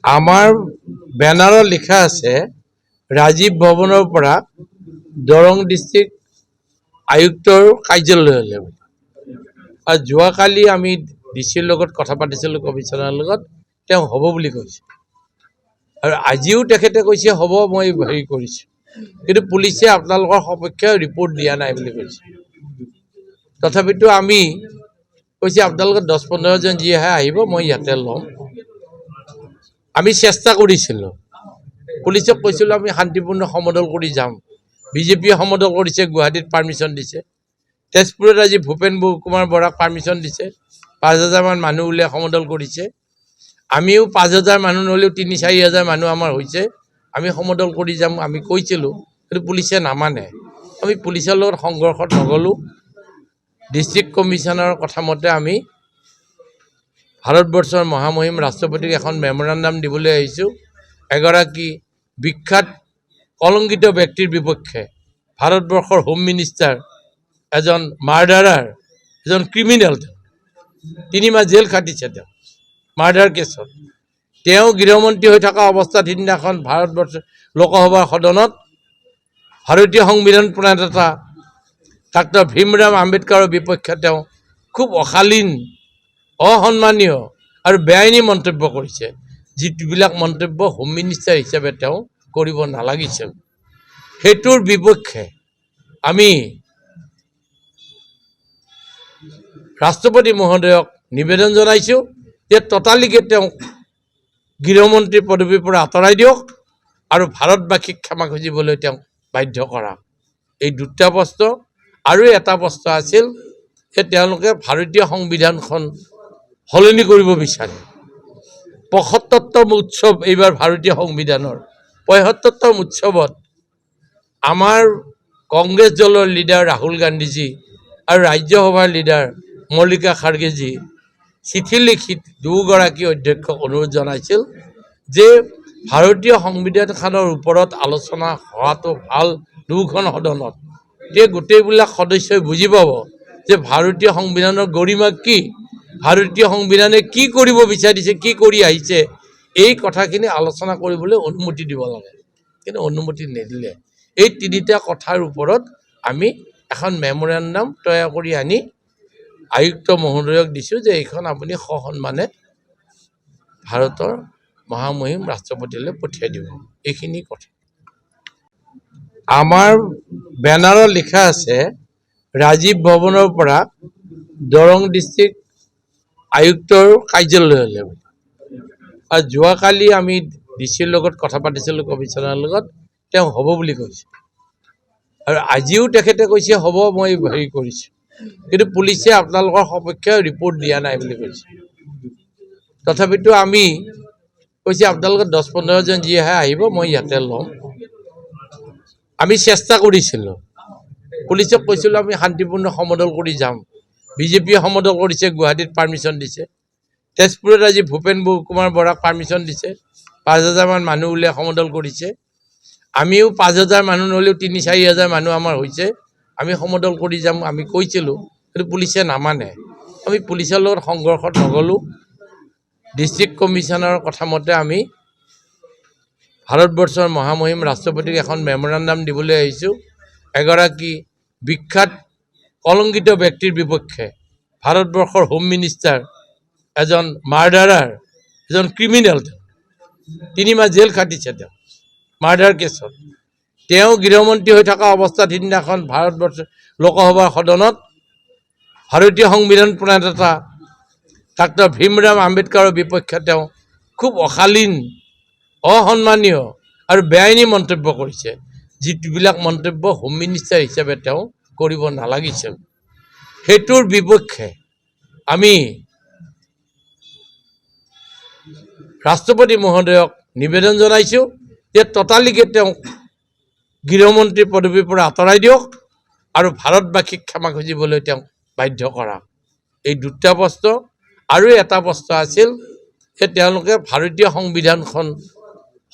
আমাৰ বেনাৰত লিখা আছে ৰাজীৱ ভৱনৰ পৰা দৰং ডিষ্ট্ৰিক্ট আয়ুক্তৰ কাৰ্যালয়লৈ। আৰু যোৱাকালি আমি ডিচিৰ লগত কথা পাতিছিলোঁ, কমিশ্যনাৰৰ লগত, তেওঁ হ'ব বুলি কৈছে। আৰু আজিও তেখেতে কৈছে হ'ব, মই হেৰি কৰিছোঁ, কিন্তু পুলিচে আপোনালোকৰ সপক্ষে ৰিপৰ্ট দিয়া নাই বুলি কৈছে। তথাপিতো আমি কৈছে আপোনালোকে 10-15 জন যি আহে আহিব, মই ইয়াতে ল'ম। আমি চেষ্টা কৰিছিলোঁ, পুলিচক কৈছিলোঁ আমি শান্তিপূৰ্ণ সমদল কৰি যাম। বিজেপিয়ে সমদল কৰিছে, গুৱাহাটীত পাৰ্মিশ্যন দিছে। তেজপুৰত আজি ভূপেন কুমাৰ বৰাক পাৰ্মিশ্যন দিছে, 5,000 মান মানুহ উলিয়াই সমদল কৰিছে। আমিও 5,000 মানুহ নহ'লেও 3-4 হাজাৰ মানুহ আমাৰ হৈছে, আমি সমদল কৰি যাম আমি কৈছিলোঁ, কিন্তু পুলিচে নামানে। আমি পুলিচৰ লগত সংঘৰ্ষত নগ'লোঁ। ডিষ্ট্ৰিক্ট কমিশ্যনাৰৰ কথা মতে আমি ভাৰতবৰ্ষৰ মহামহিম ৰাষ্ট্ৰপতিক এখন মেমৰেণ্ডাম দিবলৈ আহিছোঁ। এগৰাকী বিখ্যাত কলংকিত ব্যক্তিৰ বিপক্ষে, ভাৰতবৰ্ষৰ হোম মিনিষ্টাৰ, এজন মাৰ্ডাৰাৰ, এজন ক্ৰিমিনেল, 3 মাহ জেল খাটিছে তেওঁ মাৰ্ডাৰ কেছত। তেওঁ গৃহমন্ত্ৰী হৈ থকা অৱস্থাত সিদিনাখন ভাৰতবৰ্ষ লোকসভাৰ সদনত ভাৰতীয় সংবিধান প্ৰণেতা ডাক্তৰ ভীমৰাম আম্বেদকাৰৰ বিপক্ষে তেওঁ খুব অশালীন, অসন্মানীয় আৰু বেআইনী মন্তব্য কৰিছে, যিবিলাক মন্তব্য হোম মিনিষ্টাৰ হিচাপে তেওঁ কৰিব নালাগিছিল। সেইটোৰ বিপক্ষে আমি ৰাষ্ট্ৰপতি মহোদয়ক নিবেদন জনাইছোঁ যে ততালিকে তেওঁক গৃহমন্ত্ৰীৰ পদবীৰ পৰা আঁতৰাই দিয়ক আৰু ভাৰতবাসীক ক্ষমা খুজিবলৈ তেওঁক বাধ্য কৰা। এই দুটা প্ৰশ্ন। আৰু এটা প্ৰশ্ন আছিল যে তেওঁলোকে ভাৰতীয় সংবিধানখন সলনি কৰিব বিচাৰে। ৭৫তম উৎসৱ এইবাৰ ভাৰতীয় সংবিধানৰ ৭৫তম উৎসৱত আমাৰ কংগ্ৰেছ দলৰ লিডাৰ ৰাহুল গান্ধীজী আৰু ৰাজ্যসভাৰ লিডাৰ মল্লিকা খাৰ্গেজী চিঠি লিখি দুগৰাকী অধ্যক্ষক অনুৰোধ জনাইছিল যে ভাৰতীয় সংবিধানখনৰ ওপৰত আলোচনা হোৱাটো ভাল দুখন সদনত। এতিয়া গোটেইবিলাক সদস্যই বুজি পাব যে ভাৰতীয় সংবিধানৰ গৰিমা কি, ভাৰতীয় সংবিধানে কি কৰিব বিচাৰিছে, কি কৰি আহিছে, এই কথাখিনি আলোচনা কৰিবলৈ অনুমতি দিব লাগে, কিন্তু অনুমতি নিদিলে। এই 3টা কথাৰ ওপৰত আমি এখন মেমৰেণ্ডাম তৈয়াৰ কৰি আনি আয়ুক্ত মহোদয়ক দিছোঁ যে এইখন আপুনি সসন্মানে ভাৰতৰ মহামহিম ৰাষ্ট্ৰপতিলৈ পঠিয়াই দিব। এইখিনি কথা। আমাৰ বেনাৰত লিখা আছে ৰাজীৱ ভৱনৰ পৰা দৰং ডিষ্ট্ৰিক্ট আয়ুক্তৰ কাৰ্যালয়লৈ। আৰু যোৱাকালি আমি ডিচিৰ লগত কথা পাতিছিলোঁ, কমিশ্যনাৰৰ লগত, তেওঁ হ'ব বুলি কৈছে। আৰু আজিও তেখেতে কৈছে হ'ব, মই হেৰি কৰিছোঁ, কিন্তু পুলিচে আপোনালোকৰ সপক্ষে ৰিপৰ্ট দিয়া নাই বুলি কৈছে। তথাপিতো আমি কৈছে আপোনালোকে 10-15 জন যি আহে আহিব, মই ইয়াতে ল'ম। আমি চেষ্টা কৰিছিলোঁ, পুলিচক কৈছিলোঁ আমি শান্তিপূৰ্ণ সমদল কৰি যাম। বিজেপিয়ে সমদল কৰিছে, গুৱাহাটীত পাৰ্মিশ্যন দিছে। তেজপুৰত আজি ভূপেন কুমাৰ বৰাক পাৰ্মিশ্যন দিছে, 5,000 মান মানুহ উলিয়াই সমদল কৰিছে। আমিও 5,000 মানুহ নহ'লেও 3-4 হাজাৰ মানুহ আমাৰ হৈছে, আমি সমদল কৰি যাম আমি কৈছিলোঁ, কিন্তু পুলিচে নামানে। আমি পুলিচৰ লগত সংঘৰ্ষত নগ'লোঁ। ডিষ্ট্ৰিক্ট কমিশ্যনাৰৰ কথা মতে আমি ভাৰতবৰ্ষৰ মহামহিম ৰাষ্ট্ৰপতিক এখন মেমৰেণ্ডাম দিবলৈ আহিছোঁ। এগৰাকী বিখ্যাত কলংকিত ব্যক্তিৰ বিপক্ষে, ভাৰতবৰ্ষৰ হোম মিনিষ্টাৰ, এজন মাৰ্ডাৰাৰ, এজন ক্ৰিমিনেল, 3 মাহ জেল খাটিছে তেওঁ মাৰ্ডাৰ কেছত। তেওঁ গৃহমন্ত্ৰী হৈ থকা অৱস্থাত সিদিনাখন ভাৰতবৰ্ষ লোকসভাৰ সদনত ভাৰতীয় সংবিধান প্ৰণেতা ডাক্তৰ ভীমৰাম আম্বেদকাৰৰ বিপক্ষে তেওঁ খুব অশালীন, অসন্মানীয় আৰু বেআইনী মন্তব্য কৰিছে, যিবিলাক মন্তব্য হোম মিনিষ্টাৰ হিচাপে তেওঁ কৰিব নালাগিছিল। সেইটোৰ বিপক্ষে আমি ৰাষ্ট্ৰপতি মহোদয়ক নিবেদন জনাইছোঁ যে ততালিকে তেওঁক গৃহমন্ত্ৰীৰ পদবীৰ পৰা আঁতৰাই দিয়ক আৰু ভাৰতবাসীক ক্ষমা খুজিবলৈ তেওঁক বাধ্য কৰা। এই দুটা প্ৰশ্ন। আৰু এটা প্ৰশ্ন আছিল যে তেওঁলোকে ভাৰতীয় সংবিধানখন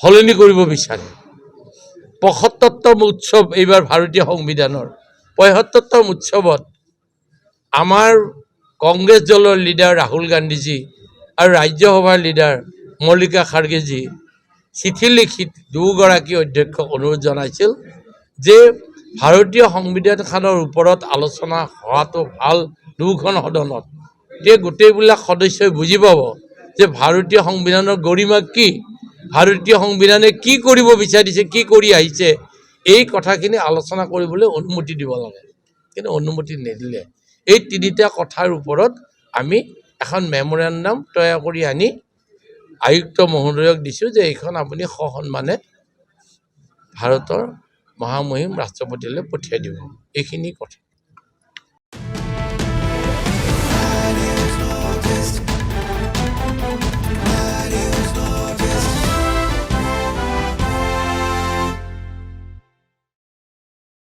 সলনি কৰিব বিচাৰে। ৭৫তম উৎসৱ এইবাৰ ভাৰতীয় সংবিধানৰ ৭৫তম উৎসৱত আমাৰ কংগ্ৰেছ দলৰ লিডাৰ ৰাহুল গান্ধীজী আৰু ৰাজ্যসভাৰ লিডাৰ মল্লিকা খাৰ্গেজী চিঠি লিখি দুগৰাকী অধ্যক্ষক অনুৰোধ জনাইছিল যে ভাৰতীয় সংবিধানখনৰ ওপৰত আলোচনা হোৱাটো ভাল দুখন সদনত। এতিয়া গোটেইবিলাক সদস্যই বুজি পাব যে ভাৰতীয় সংবিধানৰ গৰিমা কি, ভাৰতীয় সংবিধানে কি কৰিব বিচাৰিছে, কি কৰি আহিছে, এই কথাখিনি আলোচনা কৰিবলৈ অনুমতি দিব লাগে। কিন্তু অনুমতি নিদিলে। এই তিনিটা কথাৰ ওপৰত আমি এখন মেমৰেণ্ডাম তৈয়াৰ কৰি আনি আয়ুক্ত মহোদয়ক দিছোঁ যে এইখন আপুনি সসন্মানে ভাৰতৰ মহামহিম ৰাষ্ট্ৰপতিলৈ পঠিয়াই দিব। এইখিনি কথা।